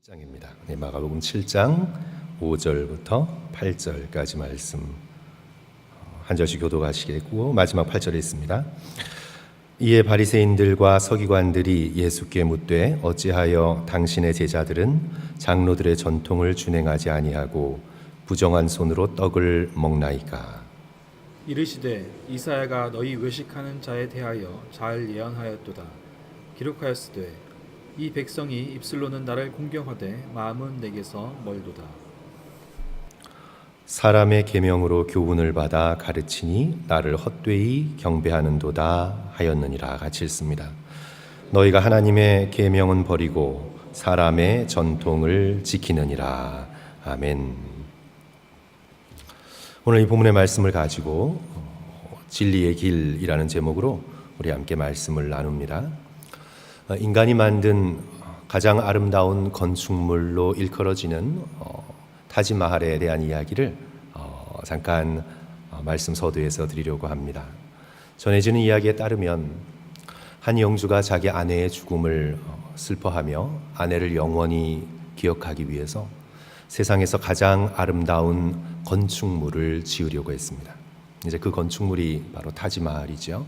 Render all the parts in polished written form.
7장입니다. 마가복음 7장 5절부터 8절까지 말씀 한 절씩 교독하시겠고 마지막 8절에 있습니다. 이에 바리새인들과 서기관들이 예수께 묻되 어찌하여 당신의 제자들은 장로들의 전통을 준행하지 아니하고 부정한 손으로 떡을 먹나이까. 이르시되 이사야가 너희 외식하는 자에 대하여 잘 예언하였도다. 기록하였으되 이 백성이 입술로는 나를 공경하되 마음은 내게서 멀도다. 사람의 계명으로 교훈을 받아 가르치니 나를 헛되이 경배하는도다 하였느니라. 같이 읽습니다. 너희가 하나님의 계명은 버리고 사람의 전통을 지키느니라. 아멘. 오늘 이 본문의 말씀을 가지고 진리의 길이라는 제목으로 우리 함께 말씀을 나눕니다. 인간이 만든 가장 아름다운 건축물로 일컬어지는 타지마할에 대한 이야기를 잠깐 말씀 서두에서 드리려고 합니다. 전해지는 이야기에 따르면 한 영주가 자기 아내의 죽음을 슬퍼하며 아내를 영원히 기억하기 위해서 세상에서 가장 아름다운 건축물을 지으려고 했습니다. 이제 그 건축물이 바로 타지마할이죠.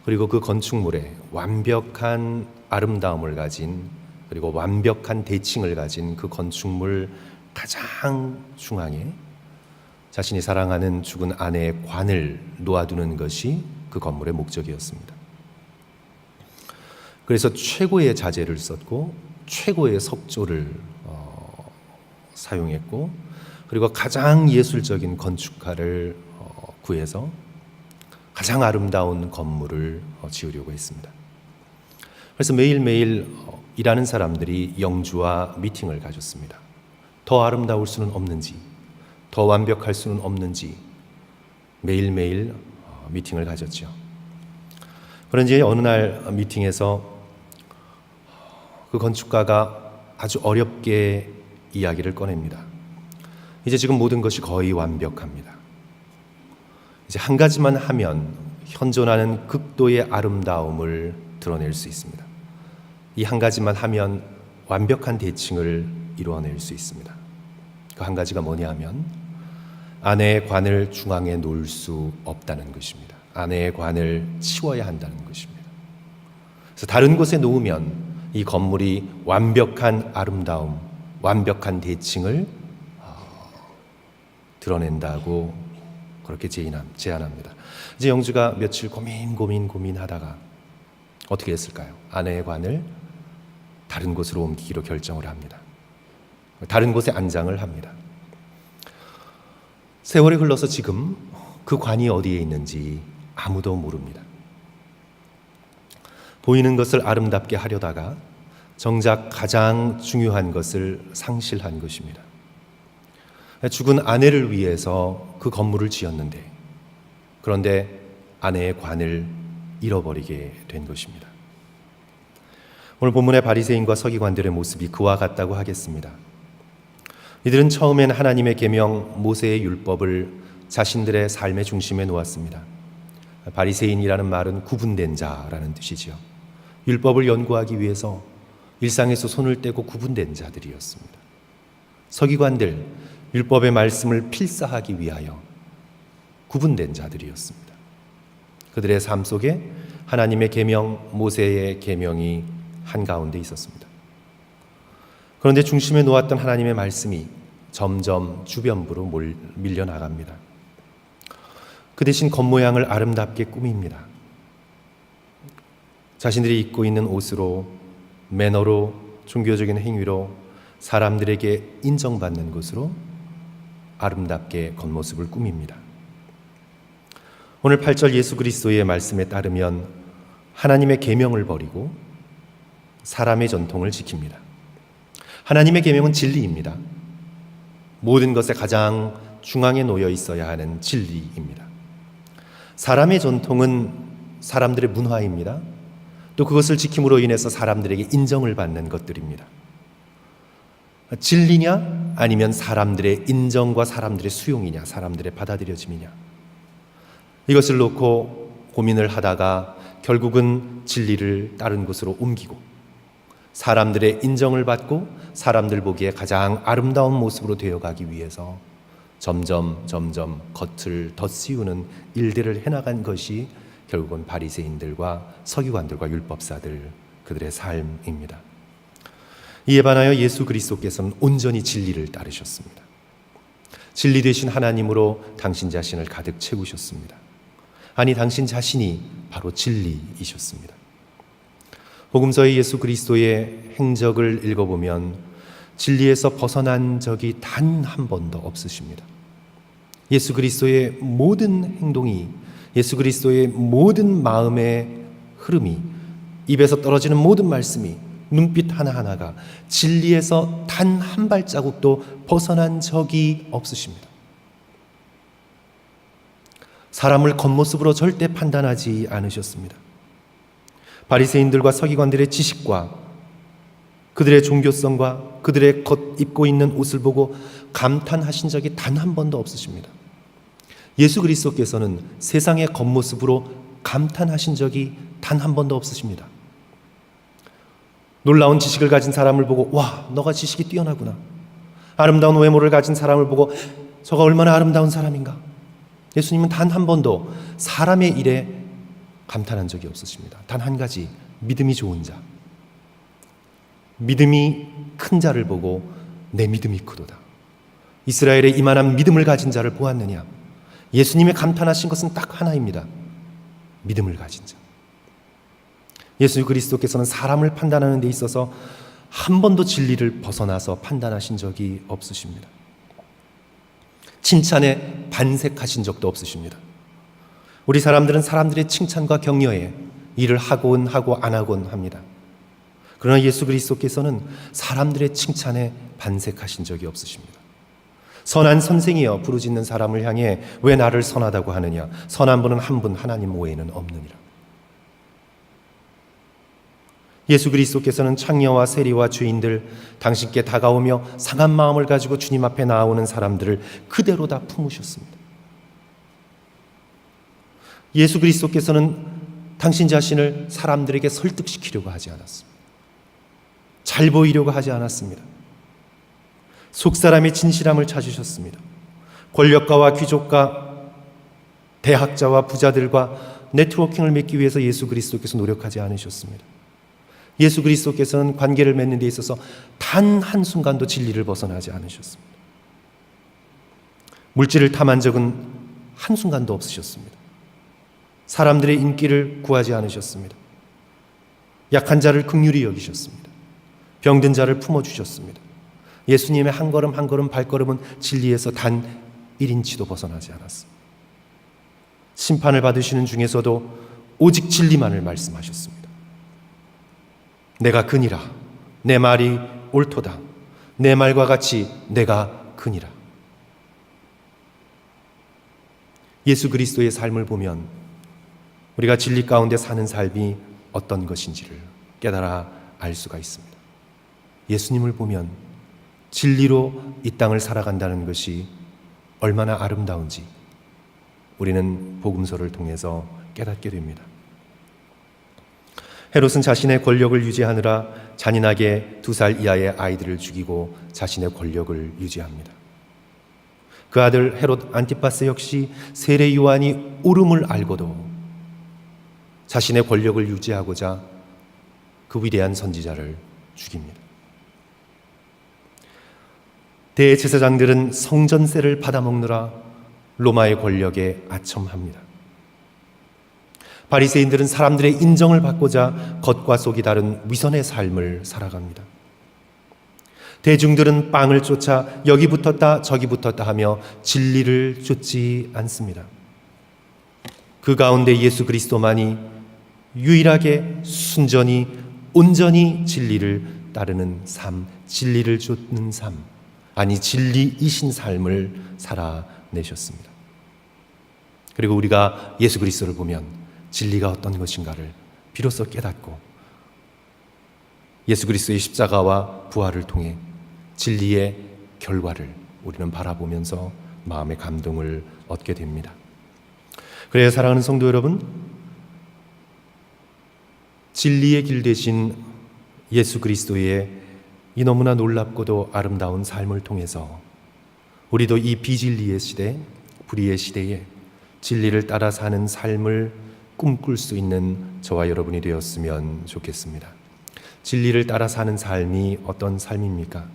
그리고 그 건축물에 완벽한 아름다움을 가진 그리고 완벽한 대칭을 가진 그 건축물 가장 중앙에 자신이 사랑하는 죽은 아내의 관을 놓아두는 것이 그 건물의 목적이었습니다. 그래서 최고의 자재를 썼고 최고의 석조를 사용했고 그리고 가장 예술적인 건축가를 구해서 가장 아름다운 건물을 지으려고 했습니다. 그래서 매일매일 일하는 사람들이 영주와 미팅을 가졌습니다. 더 아름다울 수는 없는지, 더 완벽할 수는 없는지 매일매일 미팅을 가졌죠. 그런지 어느 날 미팅에서 그 건축가가 아주 어렵게 이야기를 꺼냅니다. 이제 지금 모든 것이 거의 완벽합니다. 이제 한 가지만 하면 현존하는 극도의 아름다움을 드러낼 수 있습니다. 이 한 가지만 하면 완벽한 대칭을 이루어낼 수 있습니다. 그 한 가지가 뭐냐 하면 아내의 관을 중앙에 놓을 수 없다는 것입니다. 아내의 관을 치워야 한다는 것입니다. 그래서 다른 곳에 놓으면 이 건물이 완벽한 아름다움, 완벽한 대칭을 드러낸다고 그렇게 제안합니다. 이제 영주가 며칠 고민하다가 어떻게 했을까요? 아내의 관을 다른 곳으로 옮기기로 결정을 합니다. 다른 곳에 안장을 합니다. 세월이 흘러서 지금 그 관이 어디에 있는지 아무도 모릅니다. 보이는 것을 아름답게 하려다가 정작 가장 중요한 것을 상실한 것입니다. 죽은 아내를 위해서 그 건물을 지었는데 그런데 아내의 관을 잃어버리게 된 것입니다. 오늘 본문의 바리새인과 서기관들의 모습이 그와 같다고 하겠습니다. 이들은 처음엔 하나님의 계명 모세의 율법을 자신들의 삶의 중심에 놓았습니다. 바리새인이라는 말은 구분된 자라는 뜻이죠. 율법을 연구하기 위해서 일상에서 손을 떼고 구분된 자들이었습니다. 서기관들, 율법의 말씀을 필사하기 위하여 구분된 자들이었습니다. 그들의 삶 속에 하나님의 계명, 모세의 계명이 한가운데 있었습니다. 그런데 중심에 놓았던 하나님의 말씀이 점점 주변부로 밀려나갑니다. 그 대신 겉모양을 아름답게 꾸밉니다. 자신들이 입고 있는 옷으로, 매너로, 종교적인 행위로 사람들에게 인정받는 것으로 아름답게 겉모습을 꾸밉니다. 오늘 8절 예수 그리스도의 말씀에 따르면 하나님의 계명을 버리고 사람의 전통을 지킵니다. 하나님의 계명은 진리입니다. 모든 것의 가장 중앙에 놓여 있어야 하는 진리입니다. 사람의 전통은 사람들의 문화입니다. 또 그것을 지킴으로 인해서 사람들에게 인정을 받는 것들입니다. 진리냐 아니면 사람들의 인정과 사람들의 수용이냐, 사람들의 받아들여짐이냐, 이것을 놓고 고민을 하다가 결국은 진리를 다른 곳으로 옮기고 사람들의 인정을 받고 사람들 보기에 가장 아름다운 모습으로 되어가기 위해서 점점 겉을 덧씌우는 일들을 해나간 것이 결국은 바리새인들과 서기관들과 율법사들 그들의 삶입니다. 이에 반하여 예수 그리스도께서는 온전히 진리를 따르셨습니다. 진리 되신 하나님으로 당신 자신을 가득 채우셨습니다. 아니, 당신 자신이 바로 진리이셨습니다. 복음서의 예수 그리스도의 행적을 읽어보면 진리에서 벗어난 적이 단 한 번도 없으십니다. 예수 그리스도의 모든 행동이, 예수 그리스도의 모든 마음의 흐름이, 입에서 떨어지는 모든 말씀이, 눈빛 하나하나가 진리에서 단 한 발자국도 벗어난 적이 없으십니다. 사람을 겉모습으로 절대 판단하지 않으셨습니다. 바리새인들과 서기관들의 지식과 그들의 종교성과 그들의 겉 입고 있는 옷을 보고 감탄하신 적이 단 한 번도 없으십니다. 예수 그리스도께서는 세상의 겉모습으로 감탄하신 적이 단 한 번도 없으십니다. 놀라운 지식을 가진 사람을 보고 와, 너가 지식이 뛰어나구나. 아름다운 외모를 가진 사람을 보고 저가 얼마나 아름다운 사람인가. 예수님은 단 한 번도 사람의 일에 감탄한 적이 없으십니다. 단 한 가지, 믿음이 좋은 자, 믿음이 큰 자를 보고 내 믿음이 크도다. 이스라엘에 이만한 믿음을 가진 자를 보았느냐. 예수님의 감탄하신 것은 딱 하나입니다. 믿음을 가진 자. 예수 그리스도께서는 사람을 판단하는 데 있어서 한 번도 진리를 벗어나서 판단하신 적이 없으십니다. 칭찬에 반색하신 적도 없으십니다. 우리 사람들은 사람들의 칭찬과 격려에 일을 하곤 하고 안 하곤 합니다. 그러나 예수 그리스도께서는 사람들의 칭찬에 반색하신 적이 없으십니다. 선한 선생이여 부르짖는 사람을 향해 왜 나를 선하다고 하느냐. 선한 분은 한 분 하나님 외에는 없느니라. 예수 그리스도께서는 창녀와 세리와 죄인들, 당신께 다가오며 상한 마음을 가지고 주님 앞에 나오는 사람들을 그대로 다 품으셨습니다. 예수 그리스도께서는 당신 자신을 사람들에게 설득시키려고 하지 않았습니다. 잘 보이려고 하지 않았습니다. 속사람의 진실함을 찾으셨습니다. 권력가와 귀족과 대학자와 부자들과 네트워킹을 맺기 위해서 예수 그리스도께서 노력하지 않으셨습니다. 예수 그리스도께서는 관계를 맺는 데 있어서 단 한순간도 진리를 벗어나지 않으셨습니다. 물질을 탐한 적은 한순간도 없으셨습니다. 사람들의 인기를 구하지 않으셨습니다. 약한 자를 긍휼히 여기셨습니다. 병든 자를 품어주셨습니다. 예수님의 한 걸음 한 걸음 발걸음은 진리에서 단 1인치도 벗어나지 않았습니다. 심판을 받으시는 중에서도 오직 진리만을 말씀하셨습니다. 내가 그니라. 내 말이 옳도다. 내 말과 같이 내가 그니라. 예수 그리스도의 삶을 보면 우리가 진리 가운데 사는 삶이 어떤 것인지를 깨달아 알 수가 있습니다. 예수님을 보면 진리로 이 땅을 살아간다는 것이 얼마나 아름다운지 우리는 복음서를 통해서 깨닫게 됩니다. 헤롯은 자신의 권력을 유지하느라 잔인하게 2살 이하의 아이들을 죽이고 자신의 권력을 유지합니다. 그 아들 헤롯 안티파스 역시 세례 요한이 옳음을 알고도 자신의 권력을 유지하고자 그 위대한 선지자를 죽입니다. 대제사장들은 성전세를 받아먹느라 로마의 권력에 아첨합니다. 바리새인들은 사람들의 인정을 받고자 겉과 속이 다른 위선의 삶을 살아갑니다. 대중들은 빵을 쫓아 여기 붙었다 저기 붙었다 하며 진리를 쫓지 않습니다. 그 가운데 예수 그리스도만이 유일하게 순전히 온전히 진리를 따르는 삶, 진리를 쫓는 삶, 아니 진리이신 삶을 살아내셨습니다. 그리고 우리가 예수 그리스도를 보면 진리가 어떤 것인가를 비로소 깨닫고 예수 그리스도의 십자가와 부활을 통해 진리의 결과를 우리는 바라보면서 마음의 감동을 얻게 됩니다. 그래야 사랑하는 성도 여러분, 진리의 길 대신 예수 그리스도의 이 너무나 놀랍고도 아름다운 삶을 통해서 우리도 이 비진리의 시대, 불의의 시대에 진리를 따라 사는 삶을 꿈꿀 수 있는 저와 여러분이 되었으면 좋겠습니다. 진리를 따라 사는 삶이 어떤 삶입니까?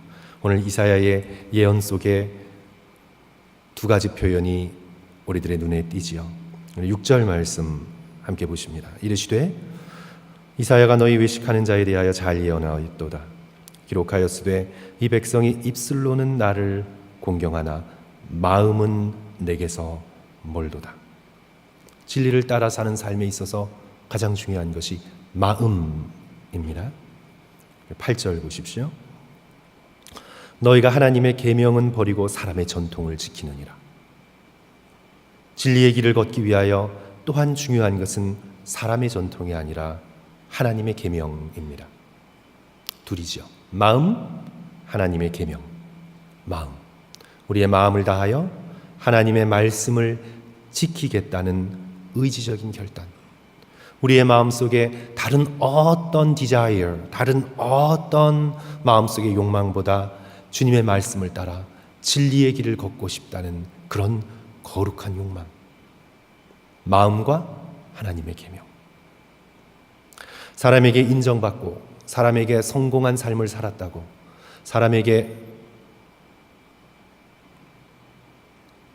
오늘 이사야의 예언 속에 두 가지 표현이 우리들의 눈에 띄지요. 6절 말씀 함께 보십니다. 이르시되 이사야가 너희 외식하는 자에 대하여 잘 예언하였도다. 기록하였으되 이 백성이 입술로는 나를 공경하나 마음은 내게서 멀도다. 진리를 따라 사는 삶에 있어서 가장 중요한 것이 마음입니다. 8절 보십시오. 너희가 하나님의 계명은 버리고 사람의 전통을 지키느니라. 진리의 길을 걷기 위하여 또한 중요한 것은 사람의 전통이 아니라 하나님의 계명입니다. 둘이죠. 마음, 하나님의 계명. 마음. 우리의 마음을 다하여 하나님의 말씀을 지키겠다는 의지적인 결단. 우리의 마음속에 다른 어떤 desire, 다른 어떤 마음속의 욕망보다 주님의 말씀을 따라 진리의 길을 걷고 싶다는 그런 거룩한 욕망. 마음과 하나님의 계명. 사람에게 인정받고 사람에게 성공한 삶을 살았다고 사람에게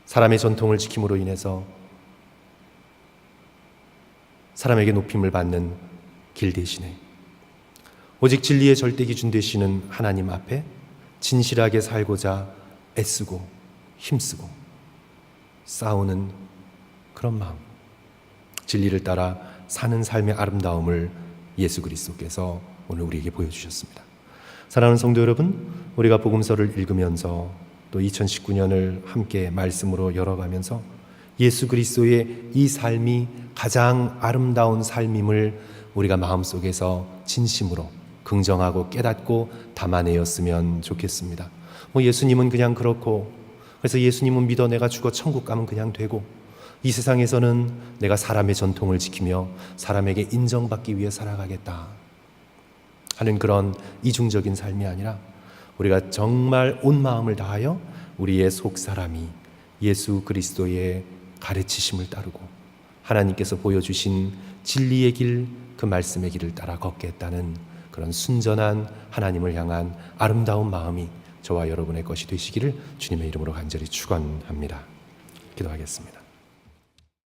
사람의 전통을 지킴으로 인해서 사람에게 높임을 받는 길 대신에 오직 진리의 절대 기준 되시는 하나님 앞에 진실하게 살고자 애쓰고 힘쓰고 싸우는 그런 마음, 진리를 따라 사는 삶의 아름다움을 예수 그리스도께서 오늘 우리에게 보여주셨습니다. 사랑하는 성도 여러분, 우리가 복음서를 읽으면서 또 2019년을 함께 말씀으로 열어가면서 예수 그리스도의 이 삶이 가장 아름다운 삶임을 우리가 마음속에서 진심으로 긍정하고 깨닫고 담아내었으면 좋겠습니다. 예수님은 그냥 그렇고, 그래서 예수님은 믿어 내가 죽어 천국 가면 그냥 되고, 이 세상에서는 내가 사람의 전통을 지키며 사람에게 인정받기 위해 살아가겠다 하는 그런 이중적인 삶이 아니라 우리가 정말 온 마음을 다하여 우리의 속사람이 예수 그리스도의 가르치심을 따르고 하나님께서 보여주신 진리의 길, 그 말씀의 길을 따라 걷겠다는 그런 순전한 하나님을 향한 아름다운 마음이 저와 여러분의 것이 되시기를 주님의 이름으로 간절히 축원합니다. 기도하겠습니다.